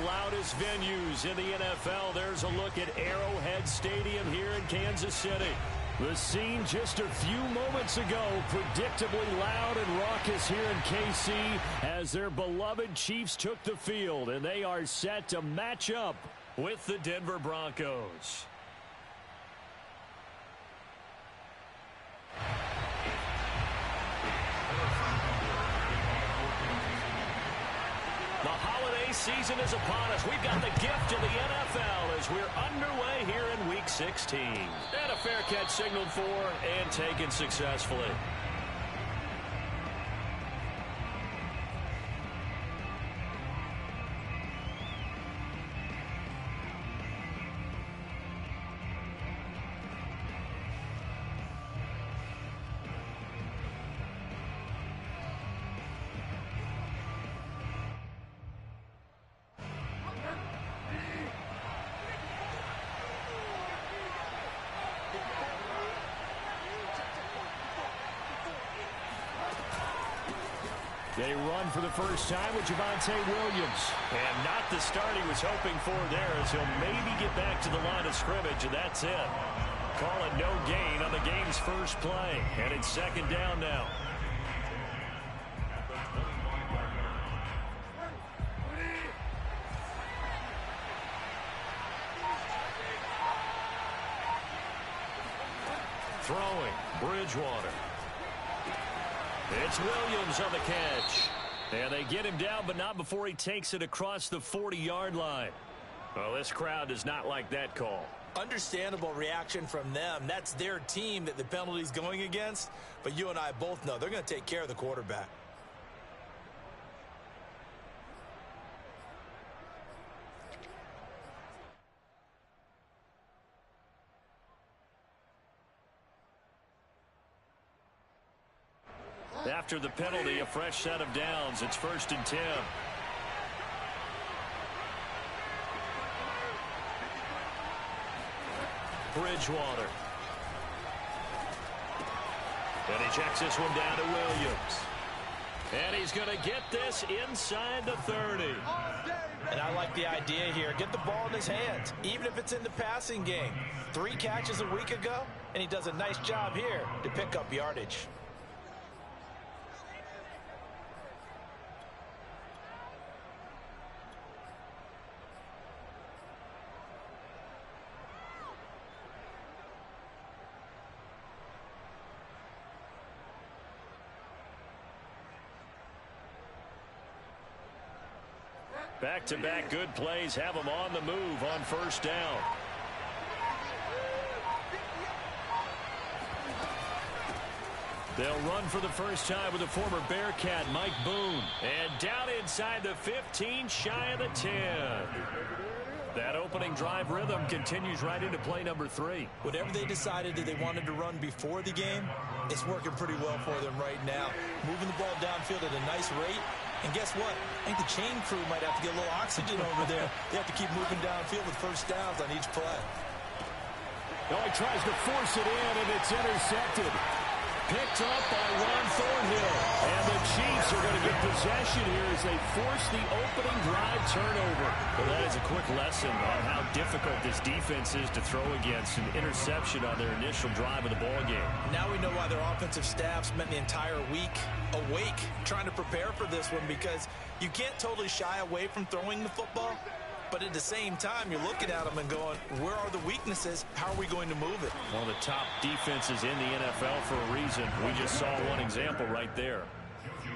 loudest venues in the NFL. There's a look at Arrowhead Stadium here in Kansas City. The scene just a few moments ago, predictably loud and raucous here in KC as their beloved Chiefs took the field, and they are set to match up with the Denver Broncos. The holiday season is upon us. We've got the gift of the NFL as we're underway here in Week 16. And a fair catch signaled for and taken successfully. They run for the first time with Javonte Williams. And not the start he was hoping for there, as he'll maybe get back to the line of scrimmage, and that's it. Call it no gain on the game's first play. And it's second down now. Throwing, Bridgewater. It's Williams on the catch. And they get him down, but not before he takes it across the 40-yard line. Well, this crowd does not like that call. Understandable reaction from them. That's their team that the penalty's going against. But you and I both know they're going to take care of the quarterback. After the penalty, a fresh set of downs. It's 1st and 10. Bridgewater. And he checks this one down to Williams. And he's going to get this inside the 30. And I like the idea here. Get the ball in his hands, even if it's in the passing game. 3 catches a week ago, and he does a nice job here to pick up yardage. Back-to-back good plays have them on the move on first down. They'll run for the first time with the former Bearcat, Mike Boone. And down inside the 15, shy of the 10. That opening drive rhythm continues right into play number 3. Whatever they decided that they wanted to run before the game, it's working pretty well for them right now. Moving the ball downfield at a nice rate. And guess what? I think the chain crew might have to get a little oxygen over there. They have to keep moving downfield with first downs on each play. Oh, he tries to force it in, and it's intercepted. Picked up by Ron Thornhill. And the Chiefs are going to get possession here as they force the opening drive turnover. Well, that is a quick lesson on how difficult this defense is to throw against. An interception on their initial drive of the ballgame. Now we know why their offensive staff spent the entire week awake trying to prepare for this one, because you can't totally shy away from throwing the football. But at the same time, you're looking at them and going, where are the weaknesses? How are we going to move it? One of the top defenses in the NFL for a reason. We just saw one example right there.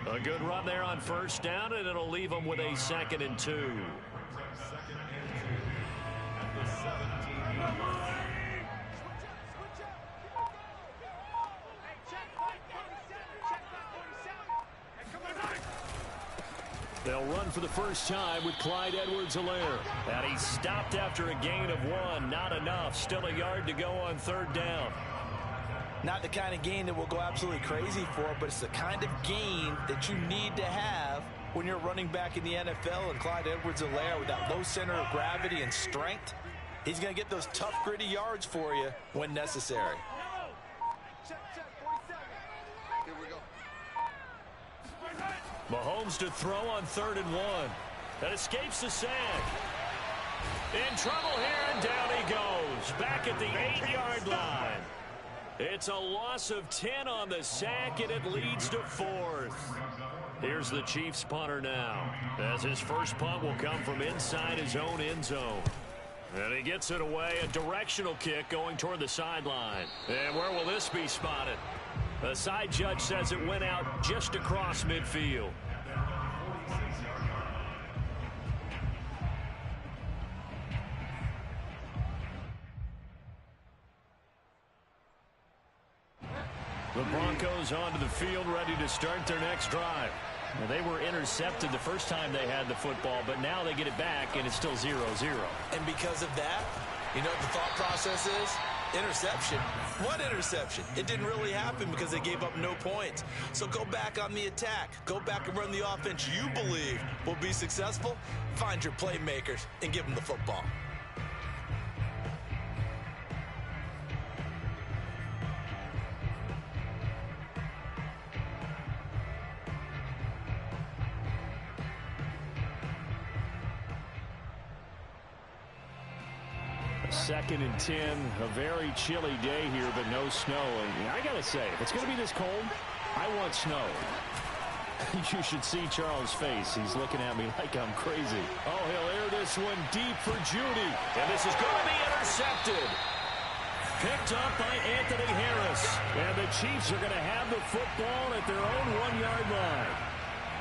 A good run there on first down, and it'll leave them with a 2nd and 2. They'll run for the first time with Clyde Edwards-Helaire. And he stopped after a gain of 1. Not enough. Still a yard to go on 3rd down. Not the kind of gain that we'll go absolutely crazy for, but it's the kind of gain that you need to have when you're running back in the NFL. And Clyde Edwards-Helaire, with that low center of gravity and strength, he's going to get those tough, gritty yards for you when necessary. Mahomes to throw on 3rd and 1. That escapes the sack. In trouble here, and down he goes. Back at the 8-yard line. It's a loss of 10 on the sack, and it leads to 4th. Here's the Chiefs punter now, as his first punt will come from inside his own end zone. And he gets it away, a directional kick going toward the sideline. And where will this be spotted? The side judge says it went out just across midfield. The Broncos onto the field, ready to start their next drive. Well, they were intercepted the first time they had the football, but now they get it back, and it's still 0-0. And because of that, you know what the thought process is? Interception. What interception? It didn't really happen because they gave up no points. So go back on the attack. Go back and run the offense you believe will be successful. Find your playmakers and give them the football. Second and 10, a very chilly day here, but no snow. And I got to say, if it's going to be this cold, I want snow. You should see Charles' face. He's looking at me like I'm crazy. Oh, he'll air this one deep for Judy. And this is going to be intercepted. Picked up by Anthony Harris. And the Chiefs are going to have the football at their own 1-yard line.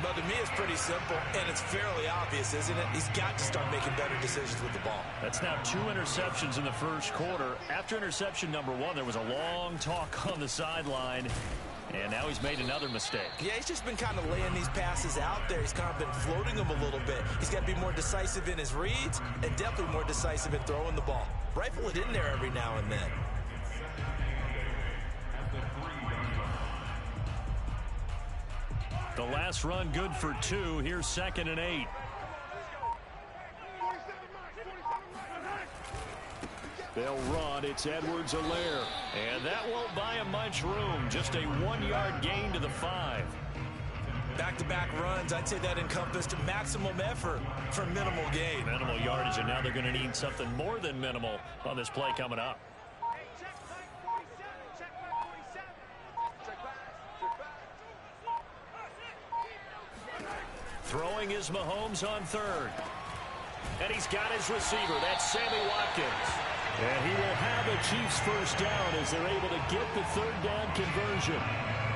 But to me, it's pretty simple, and it's fairly obvious, isn't it? He's got to start making better decisions with the ball. That's now 2 interceptions in the first quarter. After interception number 1, there was a long talk on the sideline, and now he's made another mistake. Yeah, he's just been kind of laying these passes out there. He's kind of been floating them a little bit. He's got to be more decisive in his reads and definitely more decisive in throwing the ball. Rifle it in there every now and then. The last run good for 2. Here's 2nd and 8. They'll run. It's Edwards-Helaire. And that won't buy him much room. Just a 1-yard gain to the 5. Back-to-back runs, I'd say that encompassed maximum effort for minimal gain. Minimal yardage, and now they're going to need something more than minimal on this play coming up. Throwing is Mahomes on 3rd. And he's got his receiver. That's Sammy Watkins. And he will have a Chiefs first down as they're able to get the 3rd down conversion.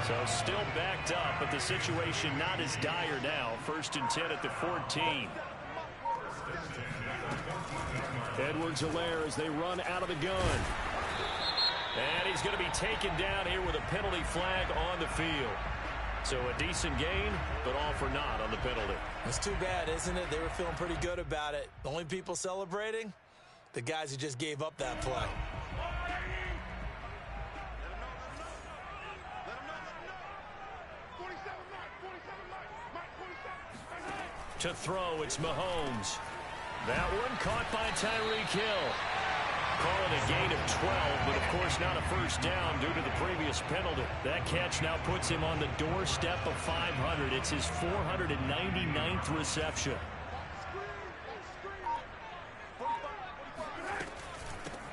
So still backed up, but the situation not as dire now. 1st and 10 at the 14. Edwards-Helaire as they run out of the gun. And he's going to be taken down here with a penalty flag on the field. So a decent gain, but all for naught on the penalty. It's too bad, isn't it? They were feeling pretty good about it. The only people celebrating? The guys who just gave up that play. To throw, it's Mahomes. That one caught by Tyreek Hill. Calling a gain of 12, but of course not a first down due to the previous penalty. That catch now puts him on the doorstep of 500. It's his 499th reception.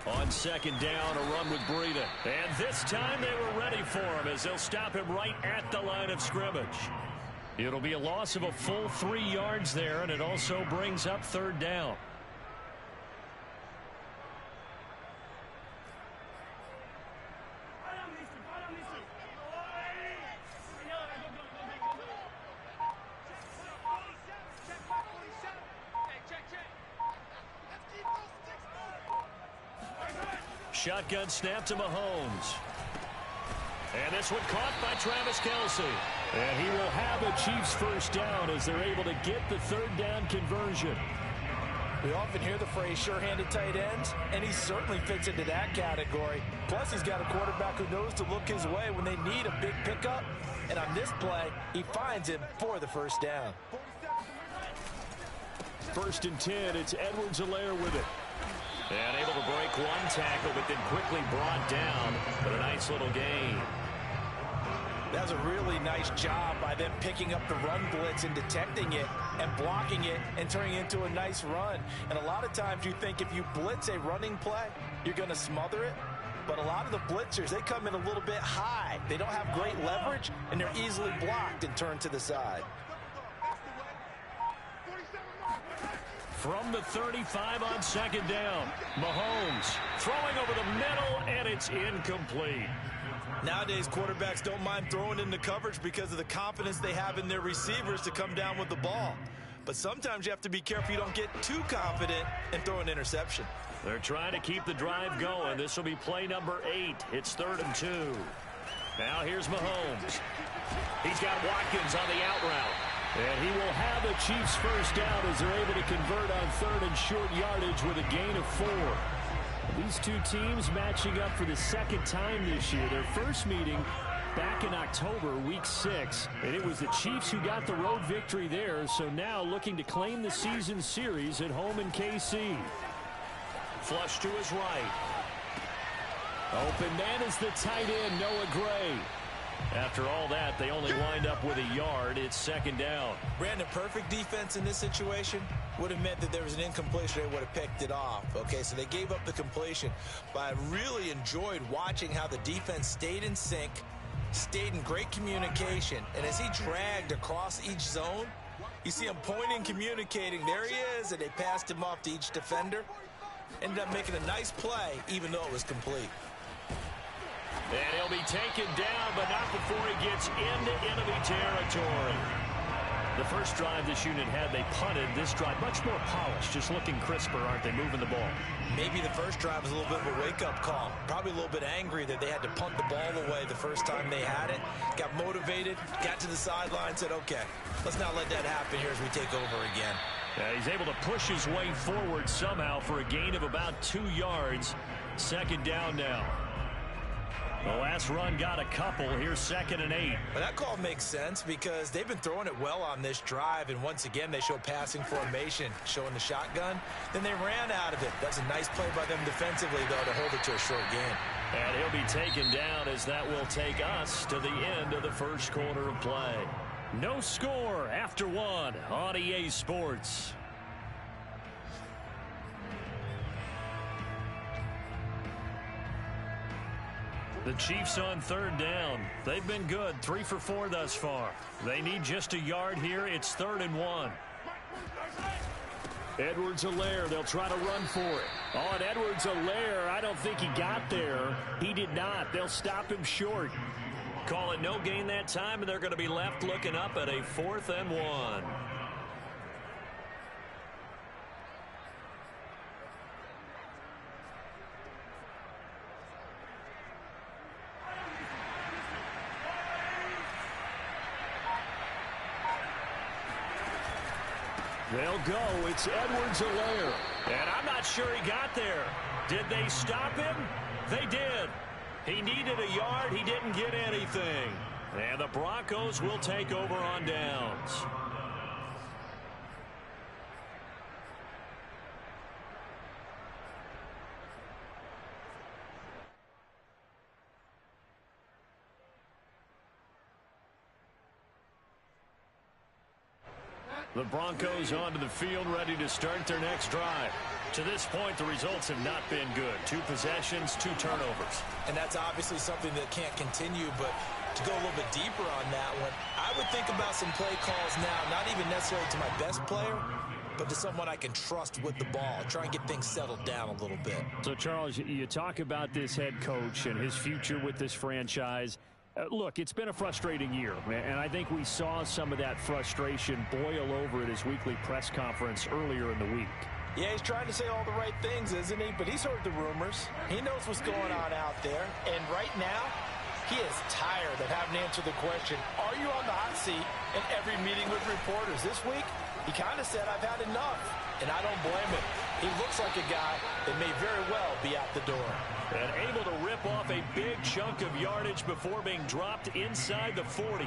On 2nd down, a run with Breida. And this time they were ready for him as they'll stop him right at the line of scrimmage. It'll be a loss of a full 3 yards there, and it also brings up 3rd down. Shotgun snap to Mahomes. And this one caught by Travis Kelce. And he will have a Chiefs first down as they're able to get the 3rd down conversion. We often hear the phrase sure-handed tight ends, and he certainly fits into that category. Plus, he's got a quarterback who knows to look his way when they need a big pickup. And on this play, he finds him for the first down. 1st and 10, it's Edwards-Helaire with it. And able to break one tackle, but then quickly brought down. But a nice little gain. That was a really nice job by them picking up the run blitz and detecting it. and blocking it and turning it into a nice run. And a lot of times you think if you blitz a running play, you're going to smother it. But a lot of the blitzers, they come in a little bit high. They don't have great leverage, and they're easily blocked and turned to the side. From the 35 on second down, Mahomes throwing over the middle, and it's incomplete. Nowadays, quarterbacks don't mind throwing into coverage because of the confidence they have in their receivers to come down with the ball. But sometimes you have to be careful you don't get too confident and throw an interception. They're trying to keep the drive going. This will be play number 8. It's 3rd and 2. Now here's Mahomes. He's got Watkins on the out route. And he will have the Chiefs first down as they're able to convert on 3rd and short yardage with a gain of 4. These two teams matching up for the second time this year. Their first meeting back in October, week 6. And it was the Chiefs who got the road victory there. So now looking to claim the season series at home in KC. Flush to his right. Open man is the tight end, Noah Gray. After all that, they only wind up with a yard. It's 2nd down. Brandon, perfect defense in this situation would have meant that there was an incompletion. They would have picked it off. Okay, so they gave up the completion. But I really enjoyed watching how the defense stayed in sync, stayed in great communication. And as he dragged across each zone, you see him pointing, communicating. There he is, and they passed him off to each defender. Ended up making a nice play, even though it was complete. And he'll be taken down, but not before he gets into enemy territory. The first drive this unit had, they punted. This drive, much more polished, just looking crisper, aren't they, moving the ball? Maybe the first drive was a little bit of a wake-up call. Probably a little bit angry that they had to punt the ball away the first time they had it. Got motivated, got to the sideline, said, okay, let's not let that happen here as we take over again. He's able to push his way forward somehow for a gain of about 2 yards. 2nd down now. The last run got a couple. Here's 2nd and 8. But that call makes sense because they've been throwing it well on this drive, and once again they show passing formation, showing the shotgun. Then they ran out of it. That's a nice play by them defensively, though, to hold it to a short gain. And he'll be taken down as that will take us to the end of the first quarter of play. No score after 1 on EA Sports. The Chiefs on 3rd down. They've been good, 3 for 4 thus far. They need just a yard here. It's 3rd and 1. Edwards-Helaire, they'll try to run for it. Oh, and Edwards-Helaire, I don't think he got there. He did not. They'll stop him short. Call it no gain that time, and they're going to be left looking up at a 4th and 1. They'll go. It's Edwards-Helaire. And I'm not sure he got there. Did they stop him? They did. He needed a yard. He didn't get anything. And the Broncos will take over on downs. The Broncos onto the field, ready to start their next drive. To this point, the results have not been good. 2 possessions, 2 turnovers. And that's obviously something that can't continue, but to go a little bit deeper on that one, I would think about some play calls now, not even necessarily to my best player, but to someone I can trust with the ball. Try and get things settled down a little bit. So, Charles, you talk about this head coach and his future with this franchise. Look, it's been a frustrating year, and I think we saw some of that frustration boil over at his weekly press conference earlier in the week. Yeah, he's trying to say all the right things, isn't he? But he's heard the rumors. He knows what's going on out there. And right now, he is tired of having to answer the question, are you on the hot seat in every meeting with reporters? This week, he kind of said, I've had enough. And I don't blame him. He looks like a guy that may very well be out the door. And able to rip off a big chunk of yardage before being dropped inside the 40.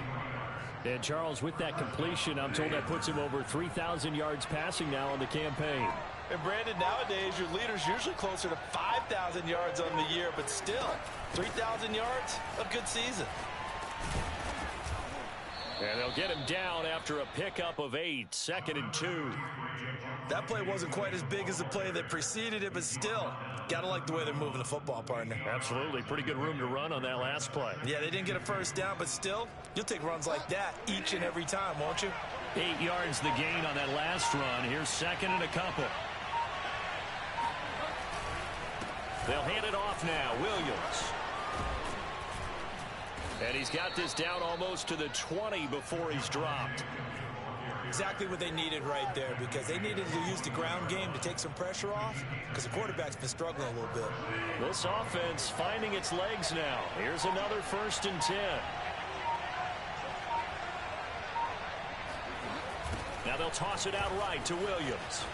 And Charles, with that completion, I'm told that puts him over 3,000 yards passing now on the campaign. And Brandon, nowadays your leader's usually closer to 5,000 yards on the year, but still, 3,000 yards, a good season. And they'll get him down after a pickup of 8, 2nd and 2. That play wasn't quite as big as the play that preceded it, but still, gotta like the way they're moving the football, partner. Absolutely. Pretty good room to run on that last play. Yeah, they didn't get a first down, but still, you'll take runs like that each and every time, won't you? 8 yards the gain on that last run. Here's 2nd and a couple. They'll hand it off now. Williams. And he's got this down almost to the 20 before he's dropped. Exactly what they needed right there, because they needed to use the ground game to take some pressure off, because the quarterback's been struggling a little bit. This offense finding its legs now. Here's another 1st and 10. Now they'll toss it out right to Williams.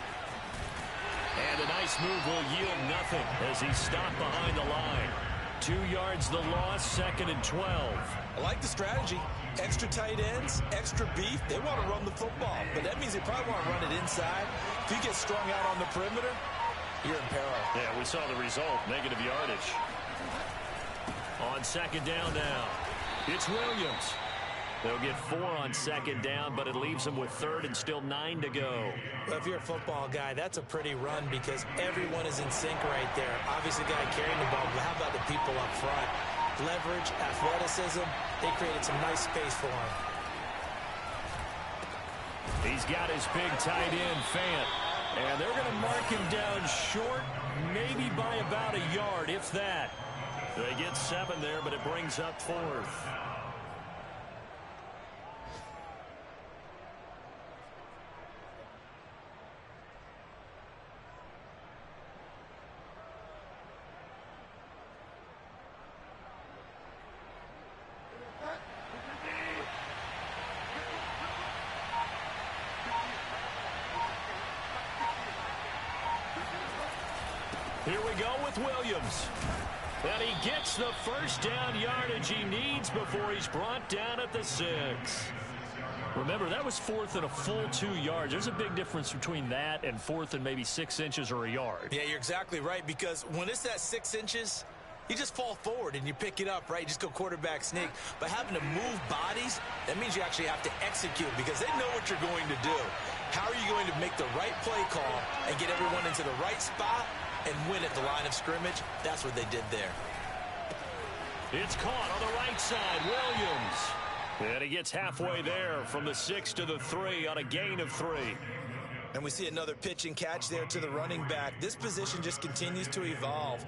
And a nice move will yield nothing as he's stopped behind the line. 2 yards the loss, 2nd and 12. I like the strategy. Extra tight ends, extra beef. They want to run the football, but that means they probably want to run it inside. If you get strung out on the perimeter, you're in peril. Yeah, we saw the result, negative yardage. On 2nd down now, it's Williams. They'll get 4 on 2nd down, but it leaves them with 3rd and still 9 to go. Well, if you're a football guy, that's a pretty run because everyone is in sync right there. Obviously, the guy carrying the ball, but how about the people up front? Leverage, athleticism, they created some nice space for him. He's got his big tight end, Fant. And they're going to mark him down short, maybe by about a yard, if that. They get 7 there, but it brings up 4th. Here we go with Williams. And he gets the first down yardage he needs before he's brought down at the 6. Remember, that was 4th and a full 2 yards. There's a big difference between that and 4th and maybe 6 inches or a yard. Yeah, you're exactly right, because when it's that 6 inches, you just fall forward and you pick it up, right? You just go quarterback sneak. But having to move bodies, that means you actually have to execute because they know what you're going to do. How are you going to make the right play call and get everyone into the right spot and win at the line of scrimmage? That's what they did there. It's caught on the right side, Williams. And he gets halfway there from the 6 to the 3 on a gain of 3. And we see another pitch and catch there to the running back. This position just continues to evolve.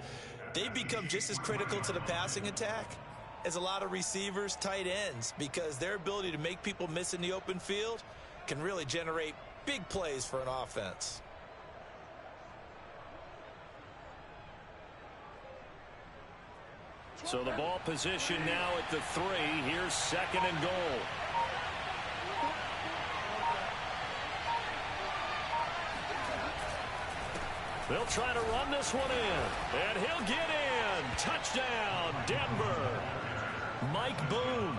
They become just as critical to the passing attack as a lot of receivers, tight ends, because their ability to make people miss in the open field can really generate big plays for an offense. So the ball position now at the 3. Here's 2nd and goal. They'll try to run this one in. And he'll get in. Touchdown, Denver. Mike Boone,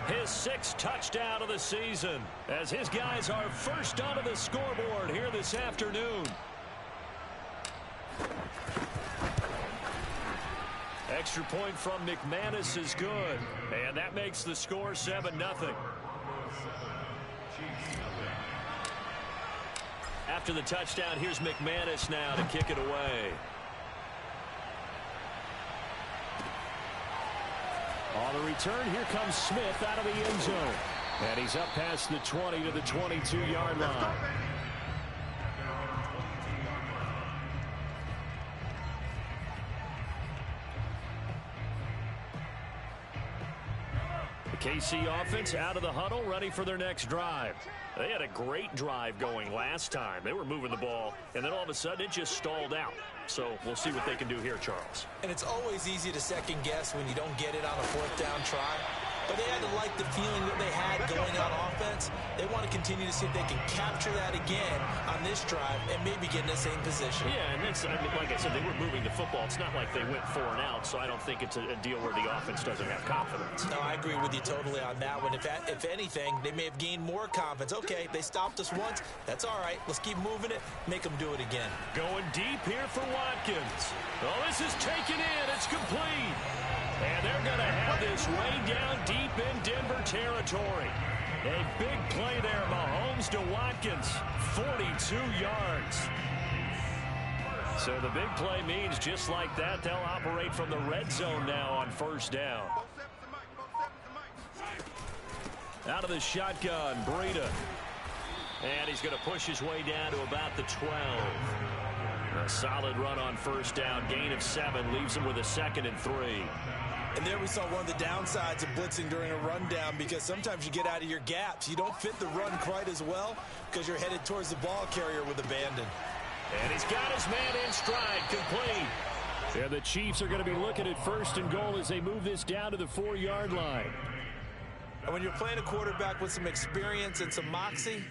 his 6th touchdown of the season, as his guys are first onto the scoreboard here this afternoon. Extra point from McManus is good. And that makes the score 7-0. After the touchdown, here's McManus now to kick it away. On the return, here comes Smith out of the end zone. And he's up past the 20 to the 22-yard line. KC offense out of the huddle, ready for their next drive. They had a great drive going last time. They were moving the ball, and then all of a sudden it just stalled out. So we'll see what they can do here, Charles. And it's always easy to second guess when you don't get it on a 4th down try. But they had to like the feeling that they had going on offense. They want to continue to see if they can capture that again on this drive and maybe get in the same position. Yeah, and that's, I mean, like I said, they were moving the football. It's not like they went 4 and out, so I don't think it's a deal where the offense doesn't have confidence. No, I agree with you totally on that one. If anything, they may have gained more confidence. Okay, they stopped us once. That's all right. Let's keep moving it. Make them do it again. Going deep here for Watkins. Oh, this is taken in. It's complete. And they're going to have this way down deep in Denver territory. A big play there. Mahomes to Watkins. 42 yards. So the big play means just like that, they'll operate from the red zone now on first down. Out of the shotgun, Breida. And he's going to push his way down to about the 12. A solid run on first down. Gain of 7 leaves him with a 2nd and 3. And there we saw one of the downsides of blitzing during a rundown, because sometimes you get out of your gaps. You don't fit the run quite as well because you're headed towards the ball carrier with abandon. And he's got his man in stride, complete. And the Chiefs are going to be looking at 1st and goal as they move this down to the 4-yard line. And when you're playing a quarterback with some experience and some moxie,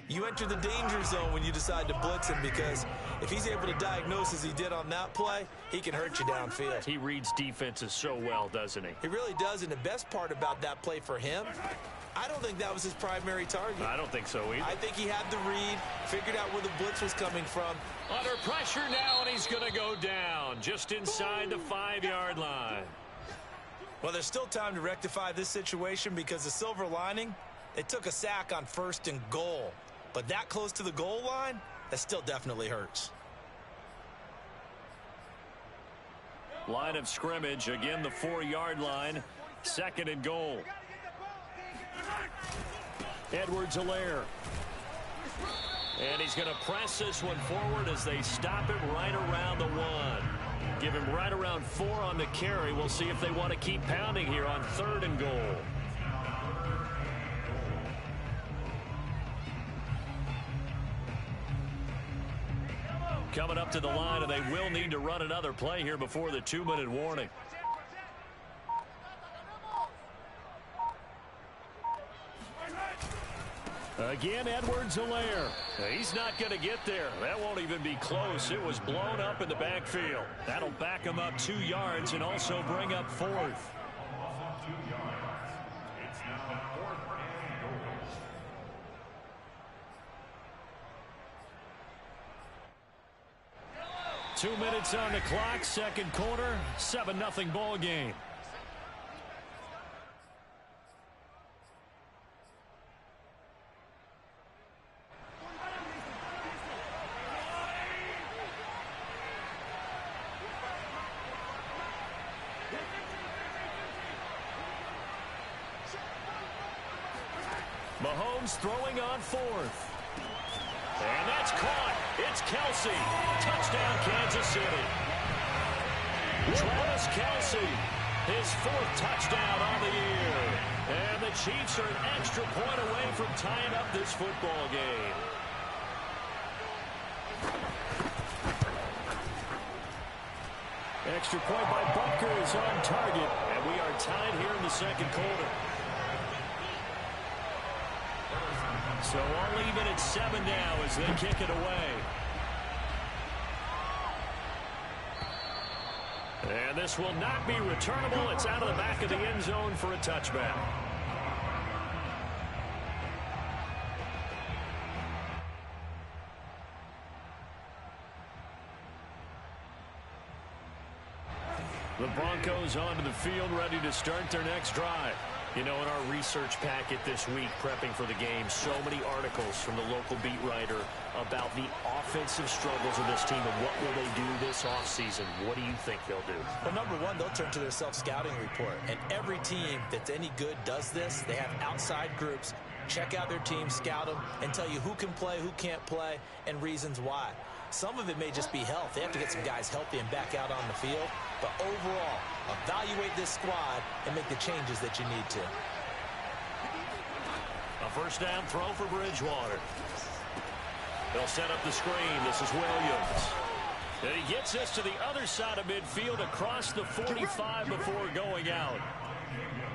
you enter the danger zone when you decide to blitz him, because if he's able to diagnose as he did on that play, he can hurt you downfield. He reads defenses so well, doesn't he? He really does, and the best part about that play for him, I don't think that was his primary target. I don't think so either. I think he had the read, figured out where the blitz was coming from. Under pressure now, and he's going to go down just inside the 5-yard line. Well, there's still time to rectify this situation, because the silver lining, they took a sack on 1st and goal. But that close to the goal line, that still definitely hurts. Line of scrimmage, again the 4-yard line, 2nd and goal. Edwards-Helaire. And he's going to press this one forward as they stop him right around the 1. Give him right around 4 on the carry. We'll see if they want to keep pounding here on 3rd and goal. Coming up to the line, and they will need to run another play here before the 2-minute warning. Again, Edwards-Helaire. He's not going to get there. That won't even be close. It was blown up in the backfield. That'll back him up 2 yards and also bring up 4th. 2 minutes on the clock, 2nd quarter, 7-0 ball game. Mahomes throwing on 4th. And that's caught. It's Kelce. Touchdown, Kansas City. Travis Kelce, his 4th touchdown on the year. And the Chiefs are an extra point away from tying up this football game. Extra point by Butker is on target. And we are tied here in the 2nd quarter. So all even at 7 now as they kick it away. And this will not be returnable. It's out of the back of the end zone for a touchback. The Broncos onto the field, ready to start their next drive. You know, in our research packet this week, prepping for the game, so many articles from the local beat writer about the offensive struggles of this team and what will they do this offseason. What do you think they'll do? Well, number one, they'll turn to their self-scouting report. And every team that's any good does this. They have outside groups, check out their team, scout them, and tell you who can play, who can't play, and reasons why. Some of it may just be health. They have to get some guys healthy and back out on the field. But overall, evaluate this squad and make the changes that you need to. A first down throw for Bridgewater. They'll set up the screen. This is Williams. And he gets this to the other side of midfield across the 45 before going out.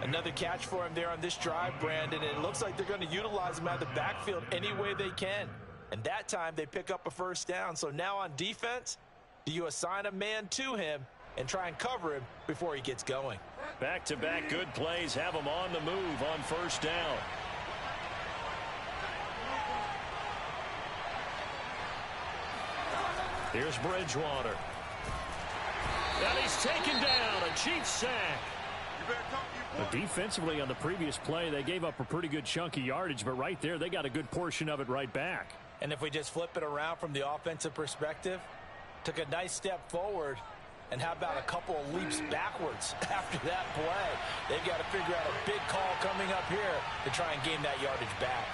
Another catch for him there on this drive, Brandon. And it looks like they're going to utilize him out of the backfield any way they can. And that time they pick up a first down. So now on defense, do you assign a man to him and try and cover him before he gets going? Back-to-back good plays have him on the move on first down. Here's Bridgewater. And he's taken down. A Chiefs sack. But defensively on the previous play, they gave up a pretty good chunk of yardage, but right there, they got a good portion of it right back. And if we just flip it around from the offensive perspective, took a nice step forward, and how about a couple of leaps backwards after that play? They've got to figure out a big call coming up here to try and gain that yardage back.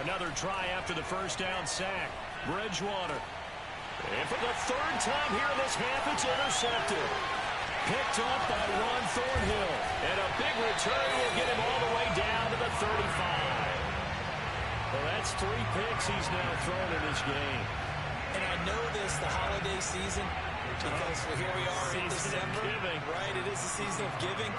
Another try after the first down sack. Bridgewater. And for the third time here in this half, it's intercepted. Picked up by Ron Thornhill. And a big return will get him all the way down to the 35. Well, that's 3 picks he's now thrown in this game. And I know this, the holiday season, because here we are in December. Right, it is the season of giving.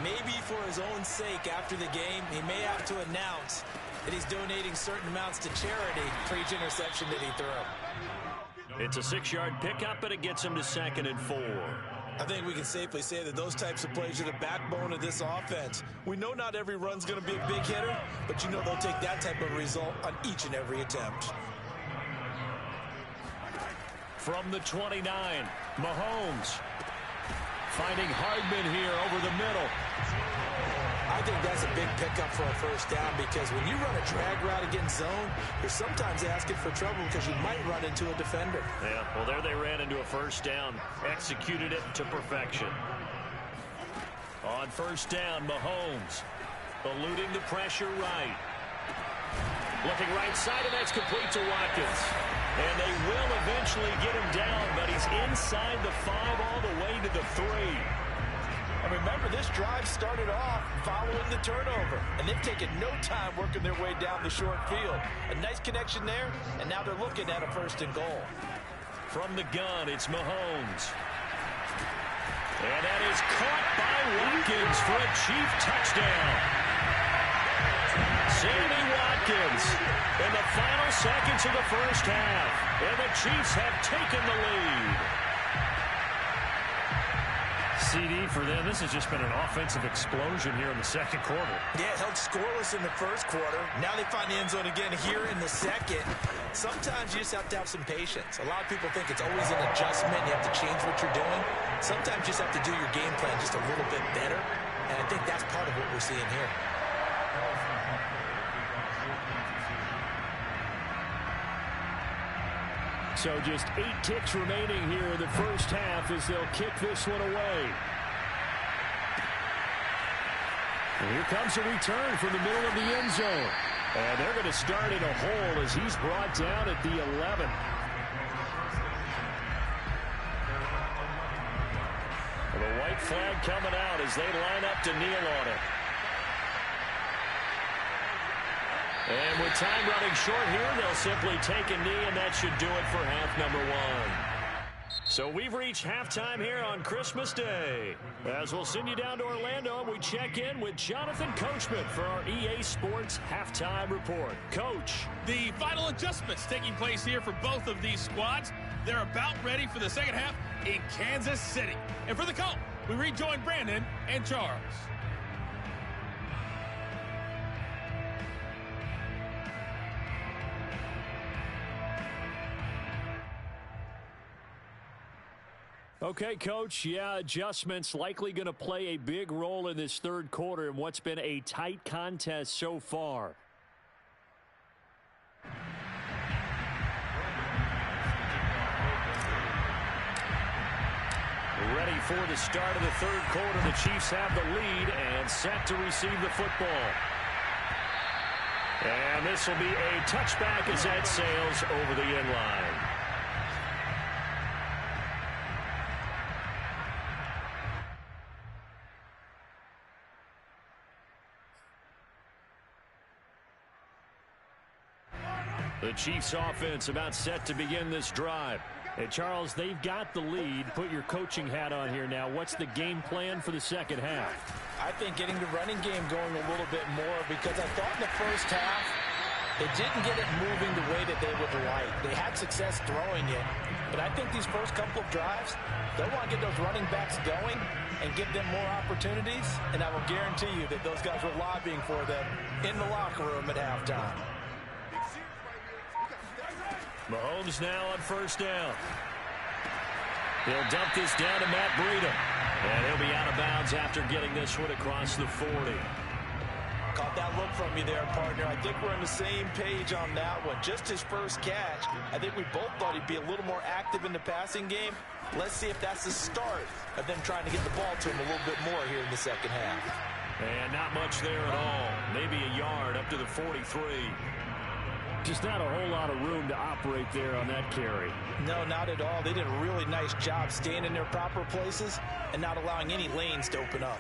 Maybe for his own sake after the game, he may have to announce that he's donating certain amounts to charity for each interception that he threw. It's a 6-yard pickup, but it gets him to 2nd and 4. I think we can safely say that those types of plays are the backbone of this offense. We know not every run's going to be a big hitter, but you know they'll take that type of result on each and every attempt. From the 29, Mahomes finding Hardman here over the middle. I think that's a big pickup for a first down because when you run a drag route against zone, you're sometimes asking for trouble because you might run into a defender. Yeah, well, there they ran into a first down. Executed it to perfection. On first down, Mahomes eluding the pressure right. Looking right side, and that's complete to Watkins. And they will eventually get him down, but he's inside the 5 all the way to the 3. And remember, this drive started off following the turnover, and they've taken no time working their way down the short field. A nice connection there, and now they're looking at a 1st and goal. From the gun, it's Mahomes. And that is caught by Watkins for a Chief touchdown. Sammy Watkins in the final seconds of the first half. And the Chiefs have taken the lead. CD for them, this has just been an offensive explosion here in the second quarter. Yeah, held scoreless in the first quarter. Now they find the end zone again here in the second. Sometimes you just have to have some patience. A lot of people think it's always an adjustment. You have to change what you're doing. Sometimes you just have to do your game plan just a little bit better. And I think that's part of what we're seeing here. So just 8 ticks remaining here in the first half as they'll kick this one away. And here comes a return from the middle of the end zone. And they're going to start in a hole as he's brought down at the 11. And the white flag coming out as they line up to kneel on it. And with time running short here, they'll simply take a knee, and that should do it for half number 1. So we've reached halftime here on Christmas Day. As we'll send you down to Orlando, and we check in with Jonathan Coachman for our EA Sports Halftime Report. Coach. The final adjustments taking place here for both of these squads. They're about ready for the second half in Kansas City. And for the call, we rejoin Brandon and Charles. Okay, Coach, yeah, adjustments likely going to play a big role in this third quarter in what's been a tight contest so far. Ready for the start of the third quarter. The Chiefs have the lead and set to receive the football. And this will be a touchback as that sails over the end line. The Chiefs offense about set to begin this drive. And Charles, they've got the lead. Put your coaching hat on here now. What's the game plan for the second half? I think getting the running game going a little bit more because I thought in the first half they didn't get it moving the way that they would like. They had success throwing it, but I think these first couple of drives, they want to get those running backs going and give them more opportunities, and I will guarantee you that those guys were lobbying for them in the locker room at halftime. Mahomes now on first down. He'll dump this down to Matt Breida. And he'll be out of bounds after getting this one across the 40. Caught that look from you there, partner. I think we're on the same page on that one. Just his first catch. I think we both thought he'd be a little more active in the passing game. Let's see if that's the start of them trying to get the ball to him a little bit more here in the second half. And not much there at all. Maybe a yard up to the 43. Just not a whole lot of room to operate there on that carry. No, not at all. They did a really nice job staying in their proper places and not allowing any lanes to open up.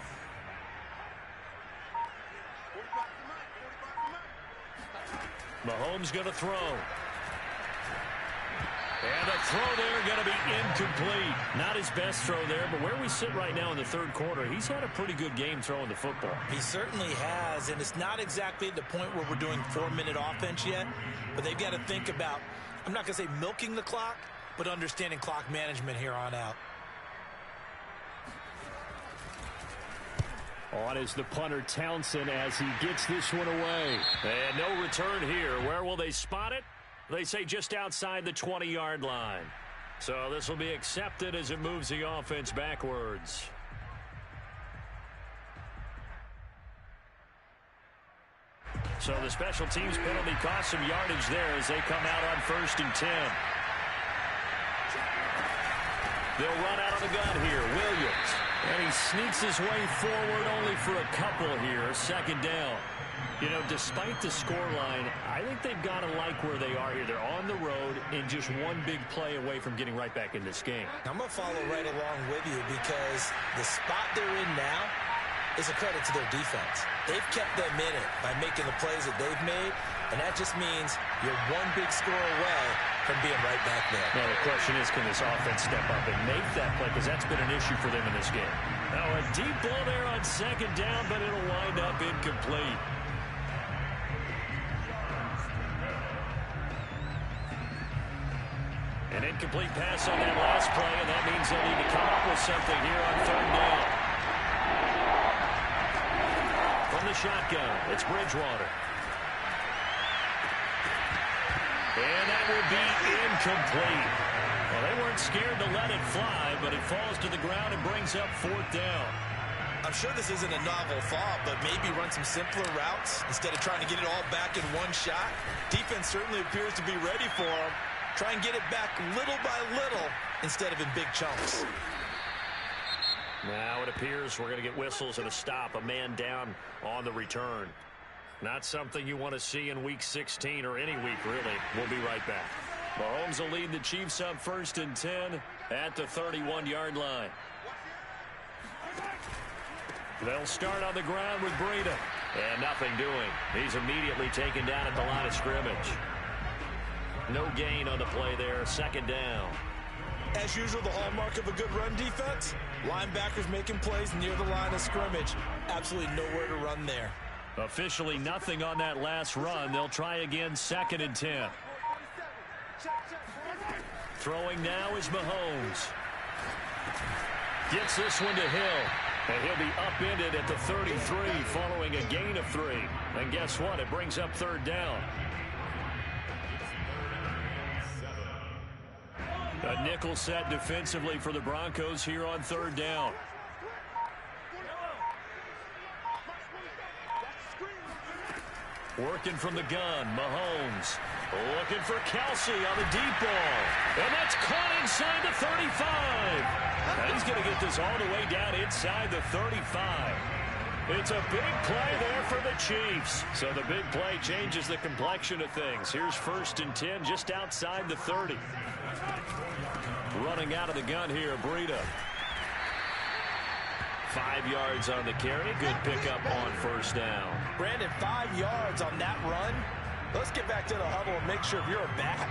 Mahomes going to throw. And the throw there going to be incomplete. Not his best throw there, but where we sit right now in the third quarter, he's had a pretty good game throwing the football. He certainly has, and it's not exactly at the point where we're doing 4-minute offense yet, but they've got to think about, I'm not going to say milking the clock, but understanding clock management here on out. On is the punter, Townsend, as he gets this one away. And no return here. Where will they spot it? They say just outside the 20-yard line. So this will be accepted as it moves the offense backwards. So the special teams penalty cost some yardage there as they come out on 1st and 10. They'll run out of the gun here. Williams. And he sneaks his way forward only for a couple here. 2nd down. You know, despite the scoreline, I think they've got to like where they are here. They're on the road and just one big play away from getting right back in this game. I'm going to follow right along with you because the spot they're in now is a credit to their defense. They've kept them in it by making the plays that they've made, and that just means you're one big score away from being right back there. Now, the question is, can this offense step up and make that play? Because that's been an issue for them in this game. Now, a deep ball there on 2nd down, but it'll wind up incomplete. An incomplete pass on that last play, and that means they'll need to come up with something here on 3rd down. From the shotgun, it's Bridgewater. And that will be incomplete. Well, they weren't scared to let it fly, but it falls to the ground and brings up 4th down. I'm sure this isn't a novel thought, but maybe run some simpler routes instead of trying to get it all back in one shot. Defense certainly appears to be ready for them. Try and get it back little by little instead of in big chunks. Now it appears we're going to get whistles and a stop. A man down on the return. Not something you want to see in Week 16 or any week, really. We'll be right back. Mahomes will lead the Chiefs up 1st and 10 at the 31-yard line. They'll start on the ground with Breida. And nothing doing. He's immediately taken down at the line of scrimmage. No gain on the play there. 2nd down. As usual, the hallmark of a good run defense, linebackers making plays near the line of scrimmage. Absolutely nowhere to run there. Officially nothing on that last run. They'll try again 2nd and 10. Throwing now is Mahomes. Gets this one to Hill. And he'll be upended at the 33 following a gain of 3. And guess what? It brings up 3rd down. A nickel set defensively for the Broncos here on 3rd down. Working from the gun, Mahomes. Looking for Kelsey on the deep ball. And that's caught inside the 35. And he's going to get this all the way down inside the 35. It's a big play there for the Chiefs. So the big play changes the complexion of things. Here's 1st and 10 just outside the 30. Running out of the gun here, Breida. 5 yards on the carry. Good pickup on 1st down. Brandon, 5 yards on that run. Let's get back to the huddle and make sure if you're a back,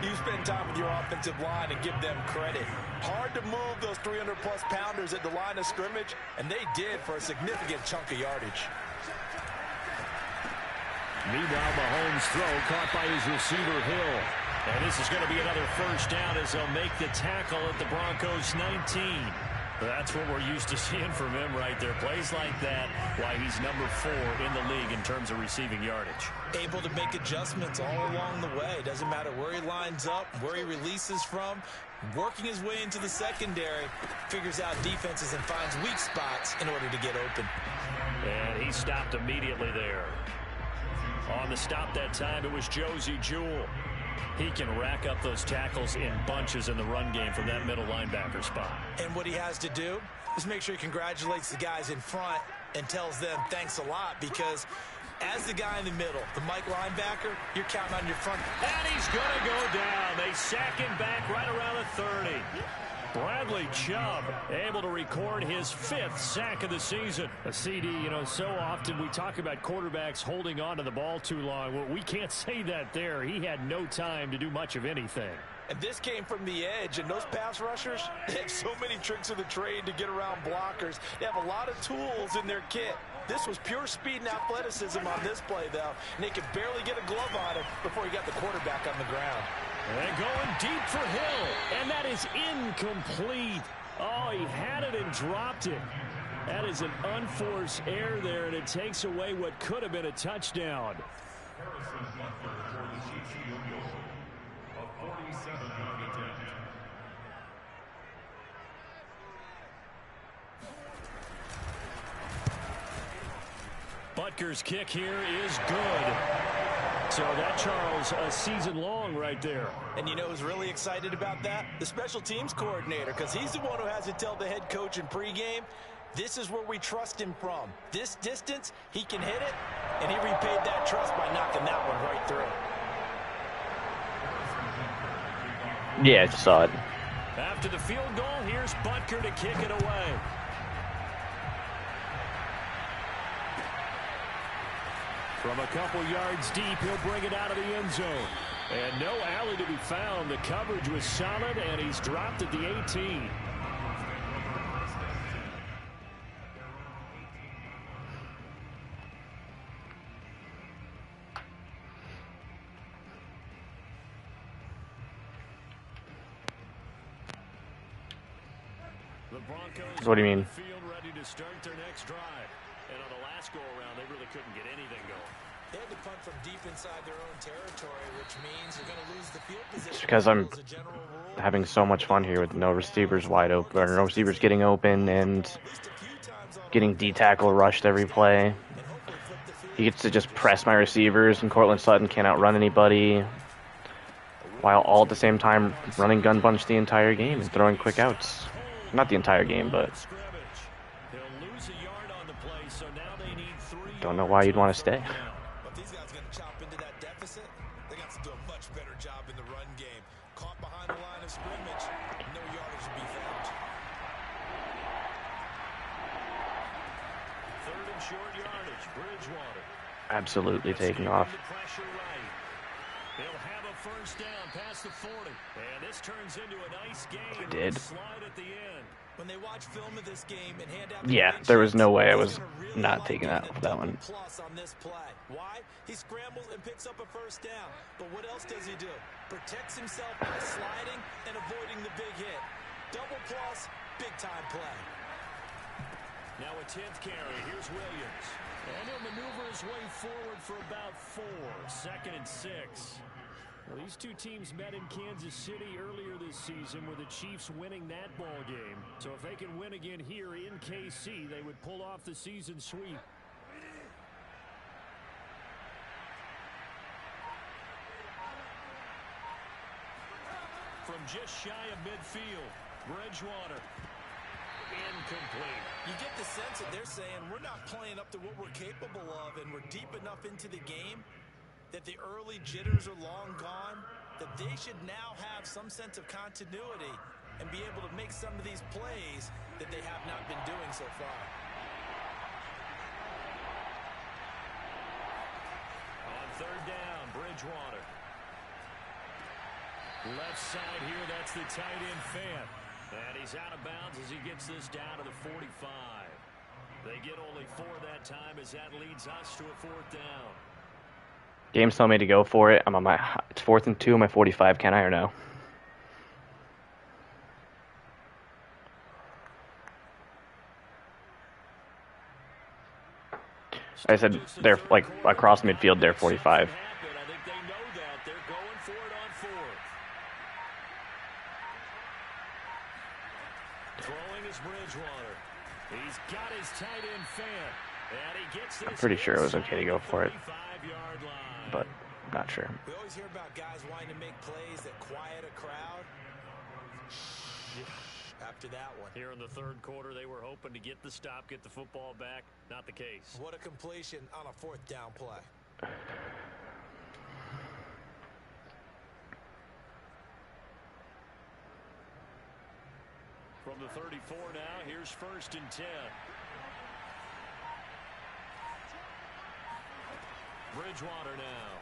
you spend time with your offensive line and give them credit. Hard to move those 300-plus pounders at the line of scrimmage, and they did for a significant chunk of yardage. Meanwhile, Mahomes' throw caught by his receiver, Hill. And this is going to be another 1st down as they'll make the tackle at the Broncos' 19. That's what we're used to seeing from him right there. Plays like that, why he's number 4 in the league in terms of receiving yardage. Able to make adjustments all along the way. Doesn't matter where he lines up, where he releases from. Working his way into the secondary, figures out defenses and finds weak spots in order to get open. And he stopped immediately there. On the stop that time, it was Josey Jewell. He can rack up those tackles in bunches in the run game from that middle linebacker spot. And what he has to do is make sure he congratulates the guys in front and tells them thanks a lot, because as the guy in the middle, the Mike linebacker, you're counting on your front. And he's going to go down. They sack him back right around the 30. Bradley Chubb able to record his 5th sack of the season. A CD, you know, so often we talk about quarterbacks holding on to the ball too long. Well, we can't say that there. He had no time to do much of anything. And this came from the edge, and those pass rushers, they have so many tricks of the trade to get around blockers. They have a lot of tools in their kit. This was pure speed and athleticism on this play, though, and they could barely get a glove on him before he got the quarterback on the ground. And going deep for Hill, and that is incomplete. Oh, he had it and dropped it. That is an unforced error there, and it takes away what could have been a touchdown. Butker's kick here is good. So that, Charles, a season long right there. And you know who's really excited about that? The special teams coordinator, because he's the one who has to tell the head coach in pregame, this is where we trust him from. This distance, he can hit it, and he repaid that trust by knocking that one right through. Yeah, I just saw it. After the field goal, here's Butker to kick it away. From a couple yards deep, he'll bring it out of the end zone. And no alley to be found. The coverage was solid, and he's dropped at the 18. The Broncos, what do you mean? Field ready to start their next drive. And on the last go-around, they really couldn't get anything going. They had to punt from deep inside their own territory, which means they're going to lose the field position. It's because I'm having so much fun here with no receivers wide open, or no receivers getting open, and getting D-tackle rushed every play. He gets to just press my receivers, and Cortland Sutton can't outrun anybody, while all at the same time running gun bunch the entire game and throwing quick outs. Not the entire game, but don't know why you'd want to stay. But these guys going to chop into that deficit. They got to do a much better job in the run game. Caught behind the line of scrimmage, no yardage to be found. 3rd and short yardage, Bridgewater. Absolutely taking off. They'll have a first down past the 40. And this turns into a nice game. I did. Slide at the end. When they watch film of this game and hand out Yeah, there was no way I was not taking that one. Plus on this play. Why? He scrambles and picks up a first down. But what else does he do? Protects himself by sliding and avoiding the big hit. Double plus, big time play. Now a 10th carry. Here's Williams. And he'll maneuver his way forward for about 4. 2nd and 6. Well, these two teams met in Kansas City earlier this season with the Chiefs winning that ball game. So if they can win again here in KC, they would pull off the season sweep. From just shy of midfield, Bridgewater. Incomplete. You get the sense that they're saying we're not playing up to what we're capable of, and we're deep enough into the game that the early jitters are long gone, that they should now have some sense of continuity and be able to make some of these plays that they have not been doing so far. On 3rd down, Bridgewater. Left side here, that's the tight end Fant. And he's out of bounds as he gets this down to the 45. They get only 4 that time as that leads us to a 4th down. Game's telling me to go for it. It's 4th and 2, my 45, can I or no? I said they're like across midfield. They're 45. I think they know that. They're going for it on fourth. Throwing is Bridgewater. He's got his tight end Fant. And he gets this. I'm pretty sure it was okay to go for it, 35-yard line. but not sure. We always hear about guys wanting to make plays that quiet a crowd. After that one. Here in the third quarter, they were hoping to get the stop, get the football back. Not the case. What a completion on a fourth down play. From the 34 now, here's 1st and 10. Bridgewater now.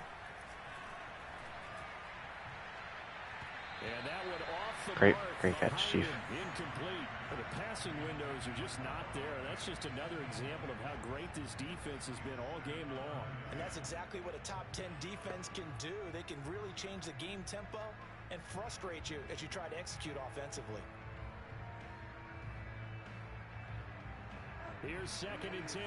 And that went off the Great mark. catch, Chief. Incomplete. The passing windows are just not there. That's just another example of how great this defense has been all game long. And that's exactly what a top 10 defense can do. They can really change the game tempo and frustrate you as you try to execute offensively. Here's 2nd and 10.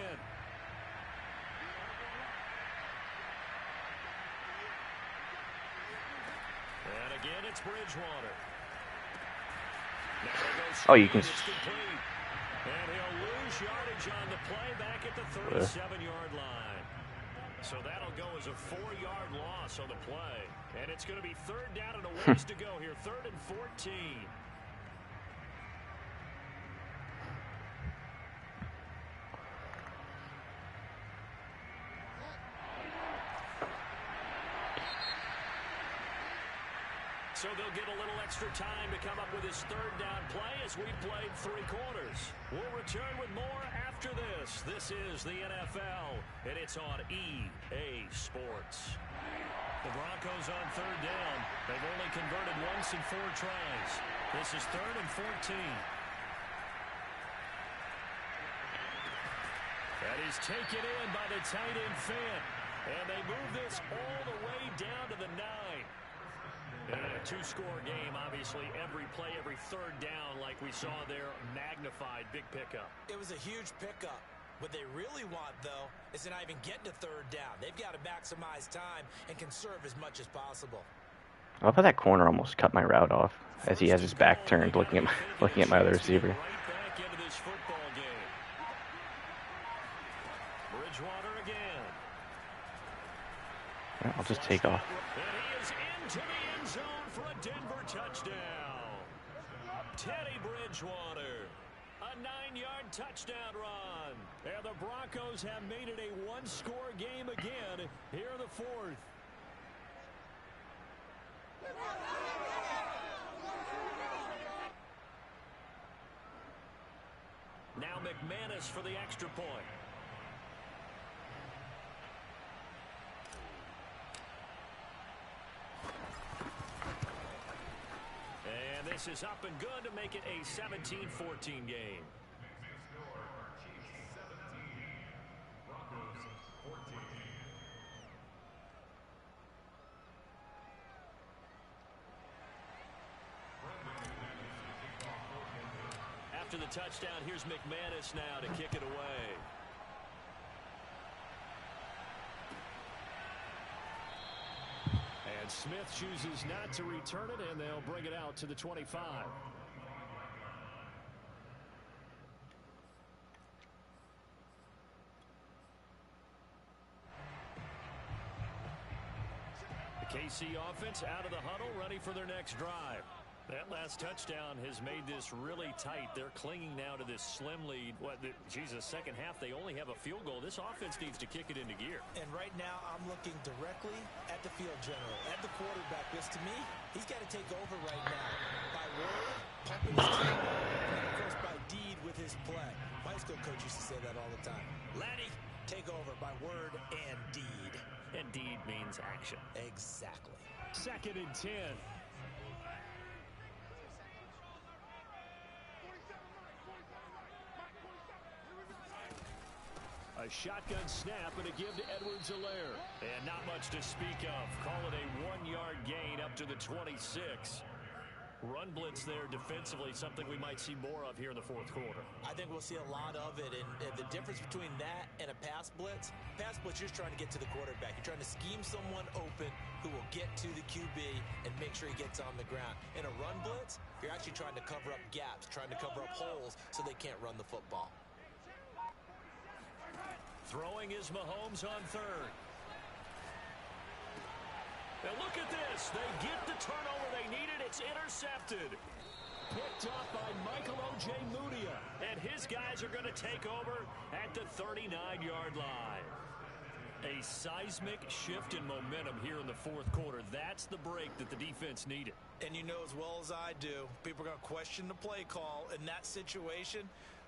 And again, it's Bridgewater. Oh, you can. And he'll lose yardage on the play back at the 37-yard line. So that'll go as a 4-yard loss on the play. And it's going to be 3rd down and a ways to go here. 3rd and 14. So they'll get a little extra time to come up with his 3rd down play as we played 3 quarters. We'll return with more after this. This is the NFL, and it's on EA Sports. The Broncos on 3rd down. They've only converted once in 4 tries. This is 3rd and 14. And he's taken in by the tight end Fant. And they move this all the way down to the 9. In a 2-score game, obviously, every play, every 3rd down, like we saw there, magnified, big pickup. It was a huge pickup. What they really want, though, is to not even get to 3rd down. They've got to maximize time and conserve as much as possible. I love how that corner almost cut my route off as he has his back turned, looking at my other receiver. Right back into this football game. Bridgewater again. Yeah, I'll just take off. And he is into the end zone for a Denver touchdown. Teddy Bridgewater. A 9-yard touchdown run. And the Broncos have made it a 1-score game again here in the 4th. Now McManus for the extra point. And this is up and good to make it a 17-14 game. After the touchdown, here's McManus now to kick it away. And Smith chooses not to return it, and they'll bring it out to the 25. The KC offense out of the huddle, ready for their next drive. That last touchdown has made this really tight. They're clinging now to this slim lead. Second half, they only have a field goal. This offense needs to kick it into gear. And right now, I'm looking directly at the field general, at the quarterback. Because to me, he's got to take over right now. By word, pumping his team, and of course by deed with his play. My school coach used to say that all the time. Laddie, take over by word and deed. And deed means action. Exactly. 2nd and 10. A shotgun snap and a give to Edwards-Helaire. And not much to speak of. Call it a 1-yard gain up to the 26. Run blitz there defensively, something we might see more of here in the fourth quarter. I think we'll see a lot of it, and the difference between that and a pass blitz, you're just trying to get to the quarterback. You're trying to scheme someone open who will get to the QB and make sure he gets on the ground. In a run blitz, you're actually trying to cover up gaps, trying to cover up holes so they can't run the football. Throwing is Mahomes on third. And look at this. They get the turnover they needed. It's intercepted. Picked up by Michael Ojemudia. And his guys are going to take over at the 39-yard line. A seismic shift in momentum here in the fourth quarter. That's the break that the defense needed. And you know as well as I do, people are going to question the play call in that situation.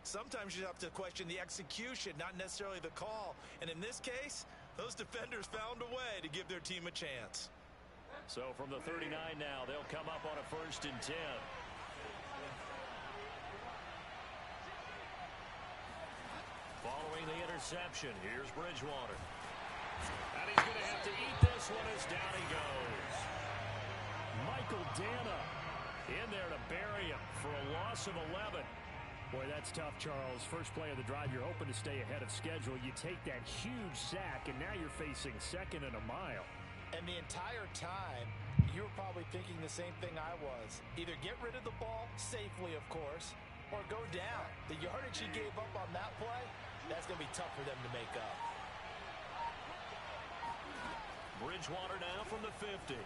Sometimes you have to question the execution, not necessarily the call. And in this case, those defenders found a way to give their team a chance. So from the 39 now, they'll come up on a 1st and 10. Following the interception, here's Bridgewater. And he's going to have to eat this one as down he goes. Michael Dana in there to bury him for a loss of 11. Boy, that's tough, Charles. First play of the drive, you're hoping to stay ahead of schedule. You take that huge sack, and now you're facing 2nd and a mile. And the entire time, you were probably thinking the same thing I was. Either get rid of the ball, safely of course, or go down. The yardage he gave up on that play, that's going to be tough for them to make up. Bridgewater now from the 50.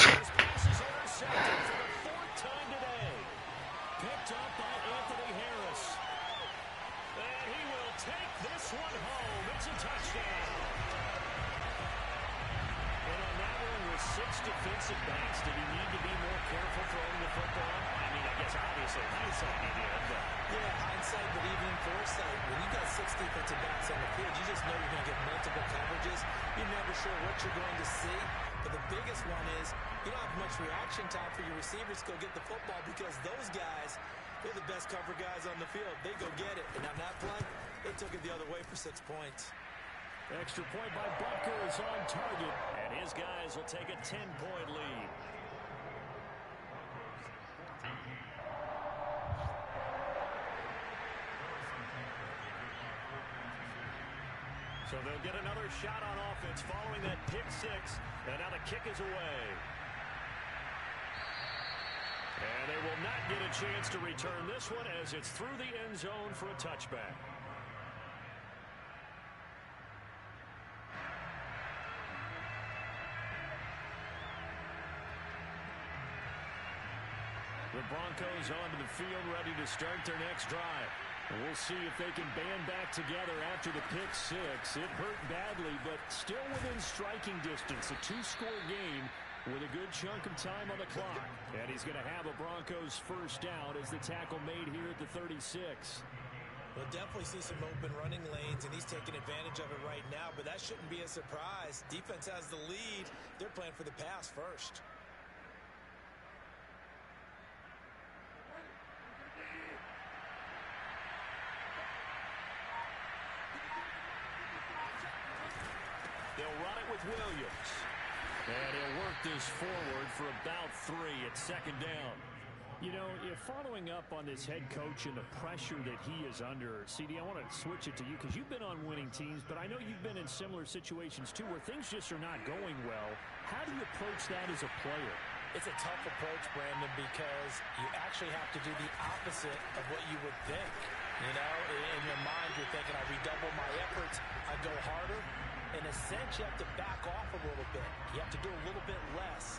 His pass is intercepted for the 4th time today. Picked up by Anthony Harris. And he will take this one home. It's a touchdown. And on that one with 6 defensive backs, did he need to be more careful throwing the football? I mean, I guess obviously hindsight he did. But yeah, hindsight, but even in foresight, when you got 6 defensive backs on the field, you just know you're going to get multiple coverages. You're never sure what you're going to see. But the biggest one is you don't have much reaction time for your receivers to go get the football because those guys, they're the best cover guys on the field. They go get it. And on that play, they took it the other way for 6 points. Extra point by Butker is on target, and his guys will take a 10-point lead. So they'll get another shot on offense following that pick 6, and now the kick is away. And they will not get a chance to return this one as it's through the end zone for a touchback. The Broncos onto the field ready to start their next drive. We'll see if they can band back together after the pick 6. It hurt badly, but still within striking distance. A 2-score game with a good chunk of time on the clock. And he's going to have a Broncos 1st down as the tackle made here at the 36. We'll definitely see some open running lanes, and he's taking advantage of it right now, but that shouldn't be a surprise. Defense has the lead. They're playing for the pass first. They'll run it with Williams. And he'll work this forward for about 3 at 2nd down. You know, following up on this head coach and the pressure that he is under, CD, I want to switch it to you because you've been on winning teams, but I know you've been in similar situations too where things just are not going well. How do you approach that as a player? It's a tough approach, Brandon, because you actually have to do the opposite of what you would think. You know, in your mind, you're thinking, I redouble my efforts, I go harder. In a sense, you have to back off a little bit. You have to do a little bit less.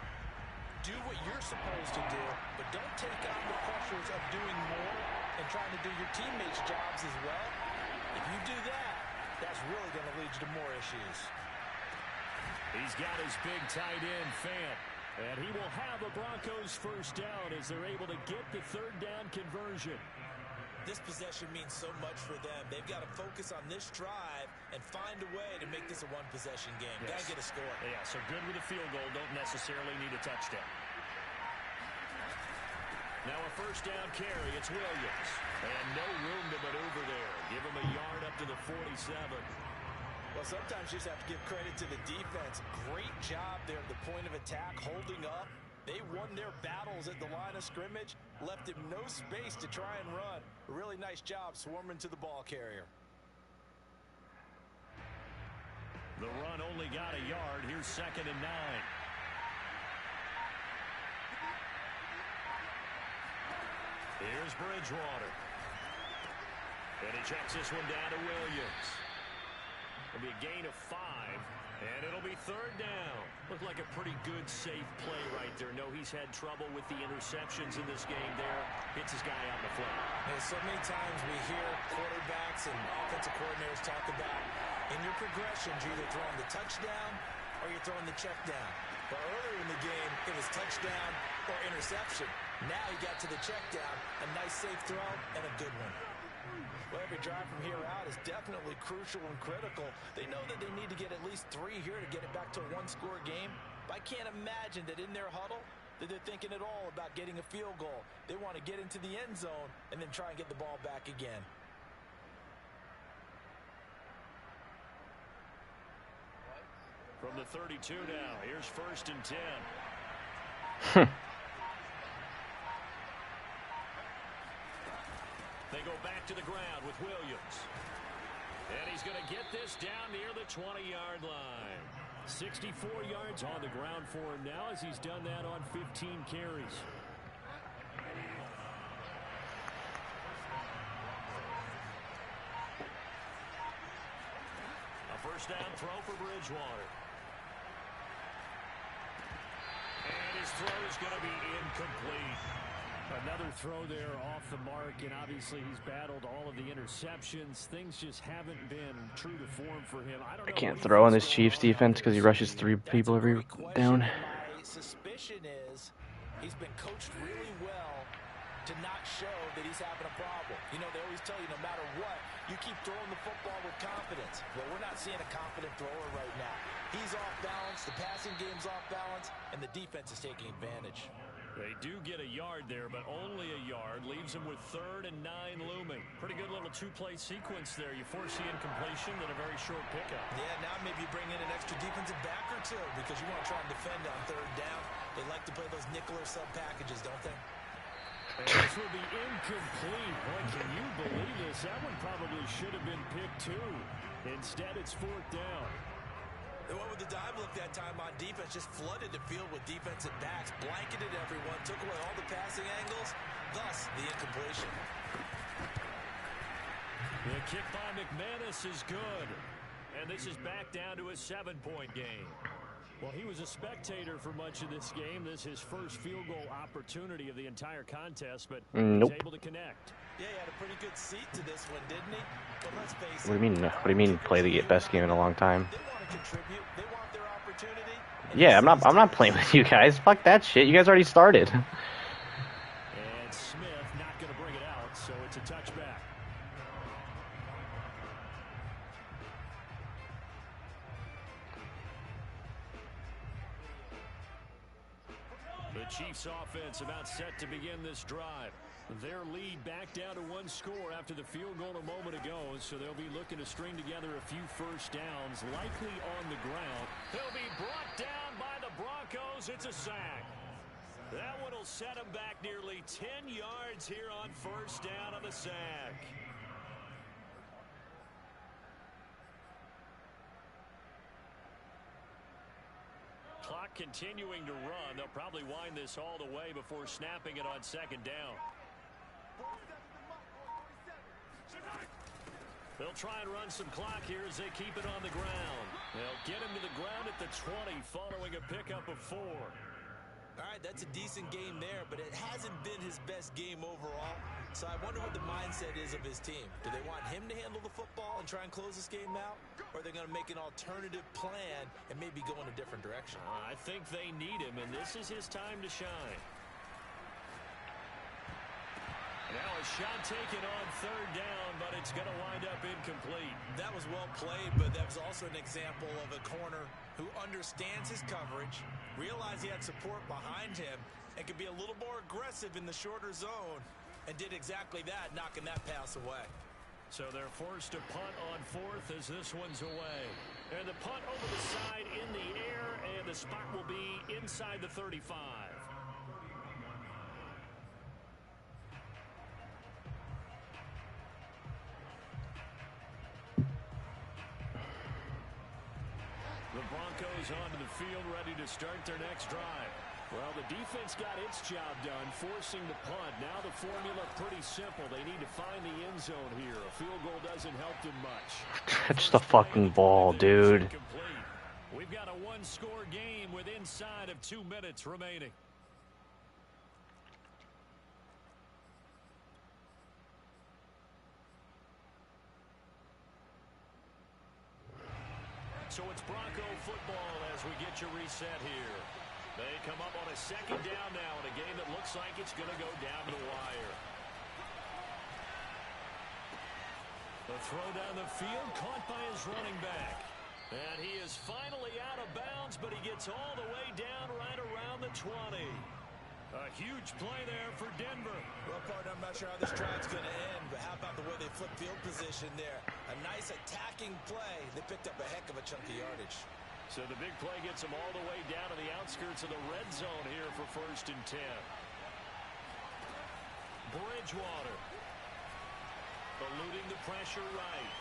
Do what you're supposed to do, but don't take on the pressures of doing more and trying to do your teammates' jobs as well. If you do that, that's really going to lead you to more issues. He's got his big tight end, Fant. And he will have a Broncos 1st down as they're able to get the 3rd down conversion. This possession means so much for them. They've got to focus on this drive and find a way to make this a one-possession game. Yes. Got to get a score. Yeah, so good with a field goal. Don't necessarily need a touchdown. Now a 1st down carry. It's Williams. And no room to maneuver there. Give him a yard up to the 47. Well, sometimes you just have to give credit to the defense. Great job there at the point of attack, holding up, They won their battles at the line of scrimmage, left him no space to try and run. A really nice job swarming to the ball carrier. The run only got a yard. Here's 2nd and 9. Here's Bridgewater. And he checks this one down to Williams. It'll be a gain of 5, and it'll be 3rd down. Looked like a pretty good, safe play right there. No, he's had trouble with the interceptions in this game there. Hits his guy out in the flat. And so many times we hear quarterbacks and offensive coordinators talk about in your progressions, you're either throwing the touchdown or you're throwing the check down. But earlier in the game, it was touchdown or interception. Now he got to the check down, a nice safe throw, and a good one. Well, every drive from here out is definitely crucial and critical. They know that they need to get at least 3 here to get it back to a one-score game. But I can't imagine that in their huddle that they're thinking at all about getting a field goal. They want to get into the end zone and then try and get the ball back again. From the 32 now, here's 1st and 10. They go back to the ground with Williams. And he's going to get this down near the 20-yard line. 64 yards on the ground for him now as he's done that on 15 carries. A 1st down throw for Bridgewater. And his throw is going to be incomplete. Another throw there off the mark, and obviously he's battled all of the interceptions. Things just haven't been true to form for him. I can't throw on this Chiefs defense because he rushes 3 people every down. My suspicion is he's been coached really well to not show that he's having a problem. You know, they always tell you no matter what, you keep throwing the football with confidence. Well, we're not seeing a confident thrower right now. He's off balance, the passing game's off balance, and the defense is taking advantage. They do get a yard there, but only a yard. Leaves them with 3rd and 9 looming. Pretty good little 2-play sequence there. You force the incompletion, then a very short pickup. Yeah, now maybe you bring in an extra defensive back or 2 because you want to try and defend on 3rd down. They like to play those nickel or sub packages, don't they? And this will be incomplete. Boy, can you believe this? That one probably should have been picked too. Instead, it's 4th down. They went with the dive look that time on defense, just flooded the field with defensive backs, blanketed everyone, took away all the passing angles, thus the incompletion. The kick by McManus is good. And this is back down to a 7-point game. Well, he was a spectator for much of this game. This is his first field goal opportunity of the entire contest, but he's able to connect. Yeah, he had a pretty good seat to this one, didn't he? But let's face it. What do you mean play the best game in a long time? They want to contribute. They want their opportunity. Yeah, I'm not playing with you guys. Fuck that shit. You guys already started. And Smith not going to bring it out, so it's a touchback. The Chiefs offense about set to begin this drive. Their lead back down to 1 score after the field goal a moment ago, so they'll be looking to string together a few 1st downs, likely on the ground. They'll be brought down by the Broncos. It's a sack. That one will set them back nearly 10 yards here on 1st down on the sack. Clock continuing to run. They'll probably wind this all the way before snapping it on 2nd down. They'll try and run some clock here as they keep it on the ground. They'll get him to the ground at the 20 following a pickup of 4. All right, that's a decent game there, but it hasn't been his best game overall. So I wonder what the mindset is of his team. Do they want him to handle the football and try and close this game out? Or are they going to make an alternative plan and maybe go in a different direction? I think they need him, and this is his time to shine. Now a shot taken on 3rd down, but it's going to wind up incomplete. That was well played, but that was also an example of a corner who understands his coverage, realized he had support behind him, and could be a little more aggressive in the shorter zone, and did exactly that, knocking that pass away. So they're forced to punt on 4th as this one's away. And the punt over the side in the air, and the spot will be inside the 35. The Broncos onto the field, ready to start their next drive. Well, the defense got its job done, forcing the punt. Now the formula pretty simple. They need to find the end zone here. A field goal doesn't help them much. Touch the fucking ball, dude. We've got a one-score game with inside of 2 minutes remaining. So it's Bronco football as we get you reset here. They come up on a second down now in a game that looks like it's going to go down the wire. The throw down the field, caught by his running back. And he is finally out of bounds, but he gets all the way down right around the 20. A huge play there for Denver. Well, partner, I'm not sure how this drive's going to end, but how about the way they flip field position there? A nice attacking play. They picked up a heck of a chunk of yardage. So the big play gets them all the way down to the outskirts of the red zone here for 1st and 10. Bridgewater eluding the pressure right.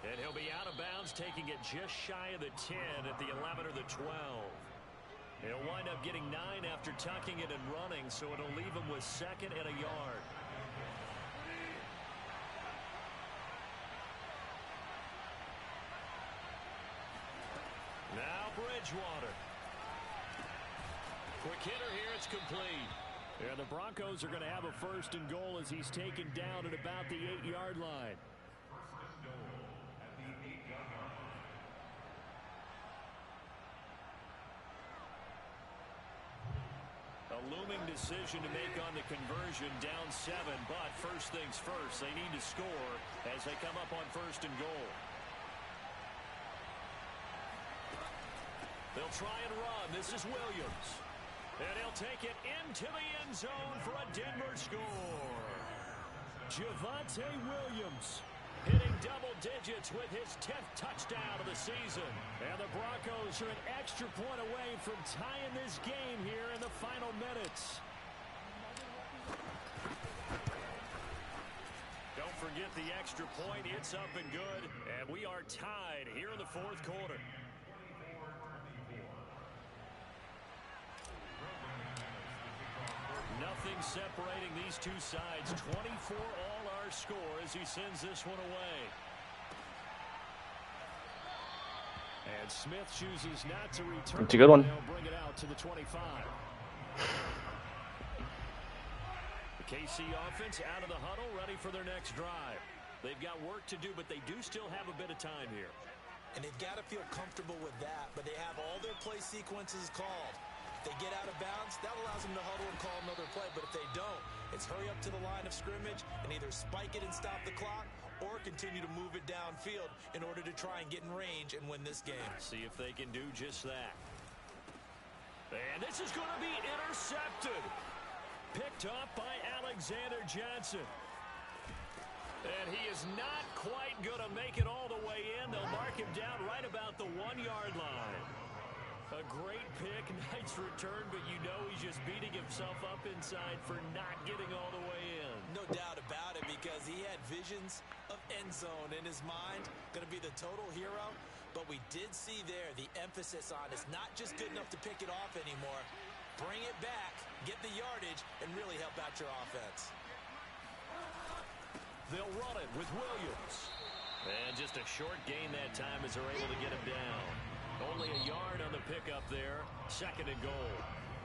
And he'll be out of bounds, taking it just shy of the 10 at the 11 or the 12. He'll wind up getting 9 after tucking it and running, so it'll leave him with 2nd and a yard. Now Bridgewater. Quick hitter here, it's complete. And the Broncos are going to have a 1st and goal as he's taken down at about the 8-yard line. A looming decision to make on the conversion, down 7, but first things first, they need to score as they come up on 1st and goal. They'll try and run. This is Williams. And he'll take it into the end zone for a Denver score. Javonte Williams hitting double digits with his 10th touchdown of the season. And the Broncos are an extra point away from tying this game here in the final minutes. Don't forget the extra point. It's up and good. And we are tied here in the 4th quarter. Nothing separating these two sides. 24 all our score as he sends this one away. And Smith chooses not to return. It's a good one. They'll bring it out to the 25. The KC offense out of the huddle, ready for their next drive. They've got work to do, but they do still have a bit of time here. And they've got to feel comfortable with that, but they have all their play sequences called. If they get out of bounds, that allows them to huddle and call another play. But if they don't, it's hurry up to the line of scrimmage and either spike it and stop the clock or continue to move it downfield in order to try and get in range and win this game. See if they can do just that. And this is going to be intercepted. Picked up by Alexander Johnson. And he is not quite going to make it all the way in. They'll mark him down right about the 1-yard line. A great pick, nice return, but you know he's just beating himself up inside for not getting all the way in. No doubt about it, because he had visions of end zone in his mind. Going to be the total hero. But we did see there the emphasis on it's not just good enough to pick it off anymore. Bring it back, get the yardage, and really help out your offense. They'll run it with Williams. And just a short gain that time as they're able to get him down. Only a yard on the pickup there. 2nd and goal.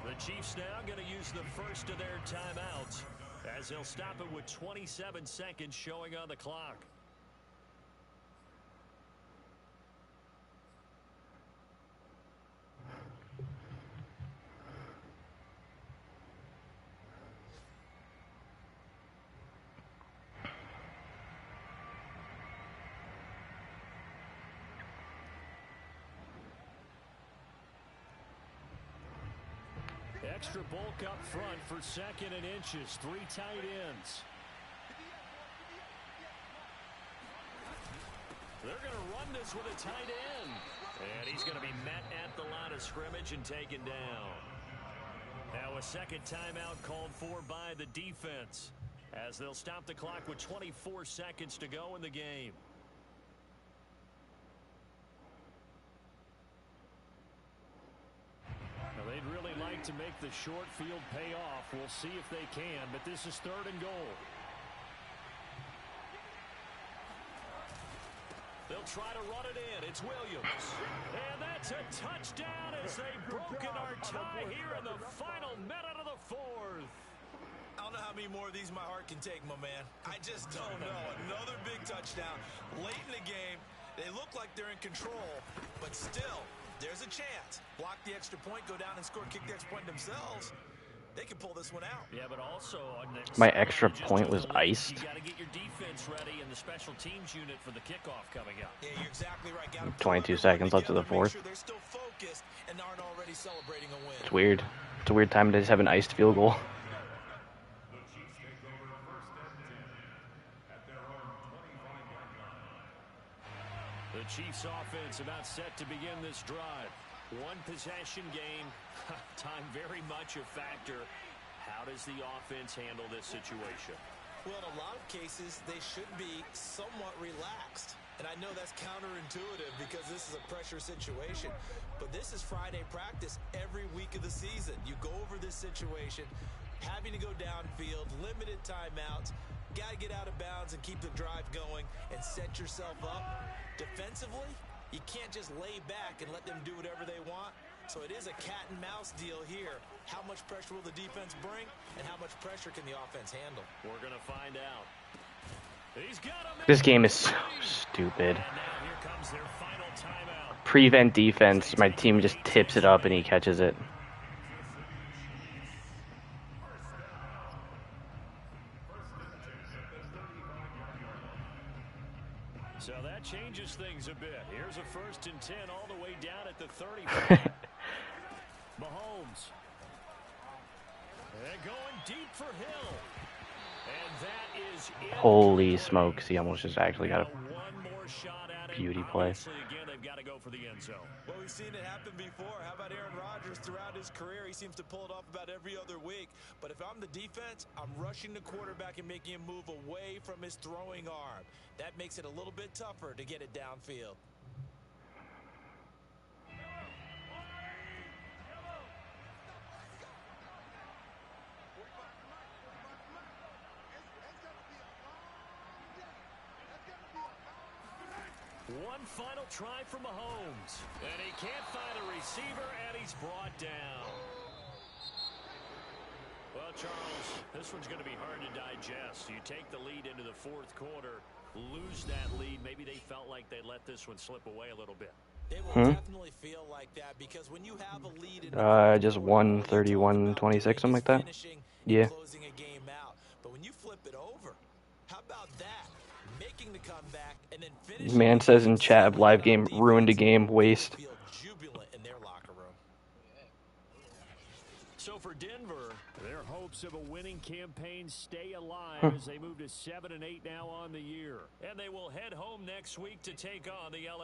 The Chiefs now going to use the first of their timeouts as they'll stop it with 27 seconds showing on the clock. Extra bulk up front for 2nd and inches. 3 tight ends. They're going to run this with a tight end. And he's going to be met at the line of scrimmage and taken down. Now a second timeout called for by the defense as they'll stop the clock with 24 seconds to go in the game. fight to make the short field pay off. We'll see if they can, but this is 3rd and goal. They'll try to run it in. It's Williams. And that's a touchdown as they've broken our tie here in the final minute of the 4th. I don't know how many more of these my heart can take, my man. I just don't know. Another big touchdown late in the game. They look like they're in control, but still, there's a chance. Block the extra point, go down and score, kick the extra point themselves. They can pull this one out. Yeah, but also on the My extra point was iced. You got to get your defense ready and the special teams unit for the kickoff coming up. Yeah, you're exactly right. Got 22 seconds left to the 4th. Make sure they're still focused and aren't already celebrating a win. It's weird. It's a weird time to just have an iced field goal. The Chiefs offense about set to begin this drive. One possession game. Time very much a factor. How does the offense handle this situation? Well, in a lot of cases, they should be somewhat relaxed. And I know that's counterintuitive because this is a pressure situation. But this is Friday practice every week of the season. You go over this situation, having to go downfield, limited timeouts, got to get out of bounds and keep the drive going and set yourself up. Defensively, you can't just lay back and let them do whatever they want. So it is a cat and mouse deal here. How much pressure will the defense bring, and how much pressure can the offense handle? We're going to find out. He's got him. This game is so stupid. And now here comes their final timeout. Prevent defense. My team just tips it up and he catches it. So that changes things a bit. Here's a 1st and 10 all the way down at the 30. Mahomes. And going deep for Hill. And that is it. Holy smokes, he almost just actually got a One more shot at it. beauty play. Obviously, again, they've got to go for the end zone. Well, we've seen it happen before. How about Aaron Rodgers throughout his career? He seems to pull it off about every other week. But if I'm the defense, I'm rushing the quarterback and making him move away from his throwing arm. That makes it a little bit tougher to get it downfield. One final try for Mahomes. And he can't find a receiver, and he's brought down. Well, Charles, this one's going to be hard to digest. You take the lead into the 4th quarter, lose that lead. Maybe they felt like they let this one slip away a little bit. It will definitely feel like that because when you have a lead in just won 31-26, something like that. Yeah. Closing a game out. But when you flip it over, how about that? Making the comeback and then finishing. Man says in chat, live game ruined a game, waste. Feel jubilant in their locker room. So for Denver, their hopes of a winning campaign stay alive as they move to 7-8 now on the year. And they will head home next week to take on the LA